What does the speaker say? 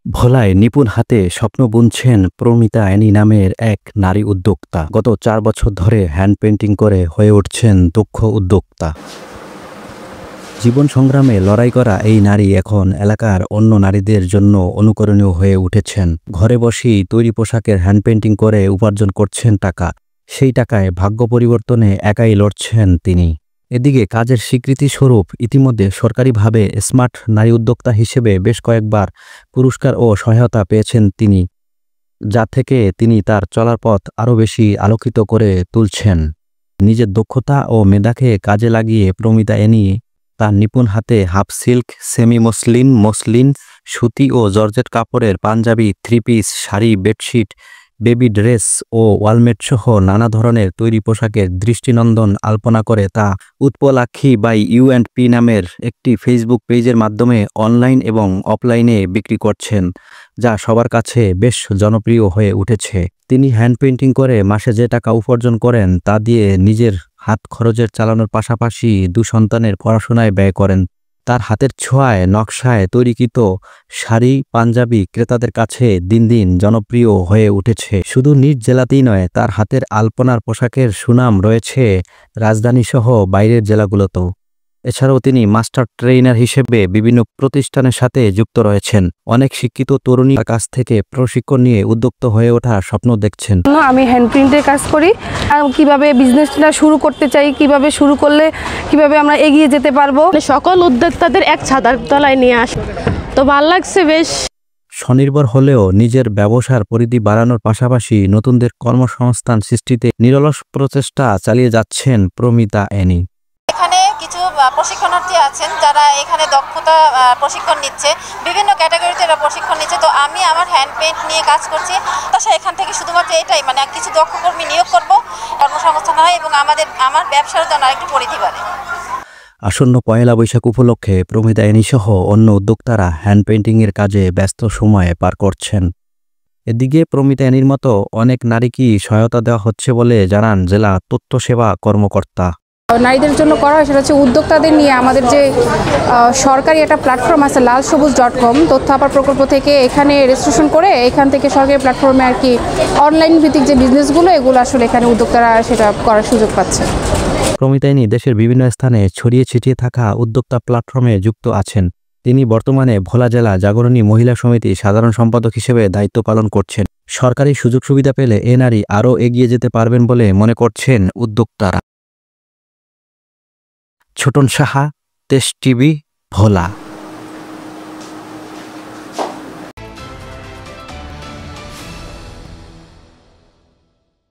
ভোলায় নিপুণ হাতে স্বপ্ন বুনছেন প্রমিতা অ্যানি নামের এক নারী উদ্যোক্তা। গত ৪ বছর ধরে হ্যান্ড পেইন্টিং করে হয়ে উঠছেন দক্ষ উদ্যোক্তা। জীবন সংগ্রামে লড়াই করা এই নারী এখন এলাকার অন্য নারীদের জন্য অনুকরণীয় হয়ে উঠেছেন। ঘরে বসেই তৈরি পোশাকের হ্যান্ড পেইন্টিং করে উপার্জন করছেন টাকা। সেই টাকায় ভাগ্য পরিবর্তনে একাই লড়ছেন তিনি। এদিকে কাজের স্বীকৃতি স্বরূপ ইতিমধ্যে সরকারিভাবে স্মার্ট নারী উদ্যোক্তা হিসেবে বেশ কয়েকবার পুরস্কার ও সহায়তা পেয়েছেন তিনি, যা থেকে তিনি তার চলার পথ আরও বেশি আলোকিত করে তুলছেন। নিজের দক্ষতা ও মেধাকে কাজে লাগিয়ে প্রমিতা অ্যানি তার নিপুণ হাতে হাফ সিল্ক, সেমি মসলিন, সুতি ও জর্জেট কাপড়ের panjabi, three piece, sari, bedsheet, baby dress ও ওয়ালমেট সহ নানা ধরনের তৈরি পোশাকের দৃষ্টিনন্দন আলপনা করে তা উৎপলাক্ষী বাই ইউ&পি নামের একটি ফেসবুক পেজের মাধ্যমে অনলাইন এবং অফলাইনে বিক্রি করছেন, যা সবার কাছে বেশ জনপ্রিয় হয়ে উঠেছে। তিনি হ্যান্ড পেইন্টিং করে মাসে যে টাকা উপার্জন করেন তা দিয়ে নিজের হাত খরচের চালানোর পাশাপাশি 2 সন্তানের পড়াশোনায় ব্যয় করেন। তার হাতের ছোঁয়ায় নকশায় তৈরিকৃত শাড়ি, পাঞ্জাবি ক্রেতাদের কাছে দিন দিন জনপ্রিয় হয়ে উঠেছে। শুধু নিজ জেলাতেই নয়, তার হাতের আলপনার পোশাকের সুনাম রয়েছে রাজধানীসহ বাইরের জেলাগুলোতেও। এছাড়াও তিনি মাস্টার ট্রেইনার হিসেবে বিভিন্ন প্রতিষ্ঠানের সাথে যুক্ত রয়েছেন। অনেক শিক্ষিত তরুণীর কাছ থেকে প্রশিক্ষণ নিয়ে উদ্যোক্তা হয়ে ওঠার স্বপ্ন দেখছেন। আমি হ্যান্ড প্রিন্টের কাজ করি, কিভাবে বিজনেসটা শুরু করতে চাই, কিভাবে শুরু করলে কিভাবে আমরা এগিয়ে যেতে পারবো, সকল উদ্যোক্তাদের এক ছাতার তলায় নিয়ে আস, তো ভালো লাগছে বেশ। স্বনির্ভর হলেও নিজের ব্যবসার পরিধি বাড়ানোর পাশাপাশি নতুনদের কর্মসংস্থান সৃষ্টিতে নিরলস প্রচেষ্টা চালিয়ে যাচ্ছেন প্রমিতা অ্যানি। এখানে কিছু প্রশিক্ষণার্থী আছেন যারা এখানে দক্ষতা প্রশিক্ষণ নিচ্ছে, বিভিন্ন ক্যাটাগরিতে এরা প্রশিক্ষণ নিচ্ছে। তো আমি আমার হ্যান্ড পেইন্ট নিয়ে কাজ করছি, তো এখান থেকে শুধুমাত্র এটাই কিছু দক্ষ কর্মী নিয়োগ করব, কর্মসংস্থান হয় এবং আমার ব্যবসার জন্য আরেকটু পরিধি বাড়ে। আসন্ন পয়লা বৈশাখ উপলক্ষে প্রমিতা অ্যানি সহ অন্য উদ্যোক্তারা হ্যান্ড পেইন্টিংয়ের কাজে ব্যস্ত সময় পার করছেন। এদিকে প্রমিতা অ্যানির মতো অনেক নারীকে সহায়তা দেওয়া হচ্ছে বলে জানান জেলা তথ্য সেবা কর্মকর্তা। নারীদের জন্য করা হয় সেটা হচ্ছে উদ্যোক্তাদের নিয়ে আমাদের যে সরকারি একটা প্ল্যাটফর্ম আছে lalsobuz.com তথ্য আপার প্রকল্প থেকে এখানে রেজিস্ট্রেশন করে এখান থেকে সরকারি প্ল্যাটফর্মে আর কি অনলাইন ভিত্তিক যে বিজনেসগুলো এগুলো আসলে এখানে উদ্যোক্তারা সেটা করার সুযোগ পাচ্ছে। প্রমিতা অ্যানি দেশের বিভিন্ন স্থানে ছড়িয়ে ছিটিয়ে থাকা উদ্যোক্তা প্ল্যাটফর্মে যুক্ত আছেন। তিনি বর্তমানে ভোলা জেলা জাগরণী মহিলা সমিতি সাধারণ সম্পাদক হিসেবে দায়িত্ব পালন করছেন। সরকারি সুযোগ সুবিধা পেলে এ নারী আরও এগিয়ে যেতে পারবেন বলে মনে করছেন উদ্যোক্তারা। ছোটন সাহা, দেশ টিভি, ভোলা।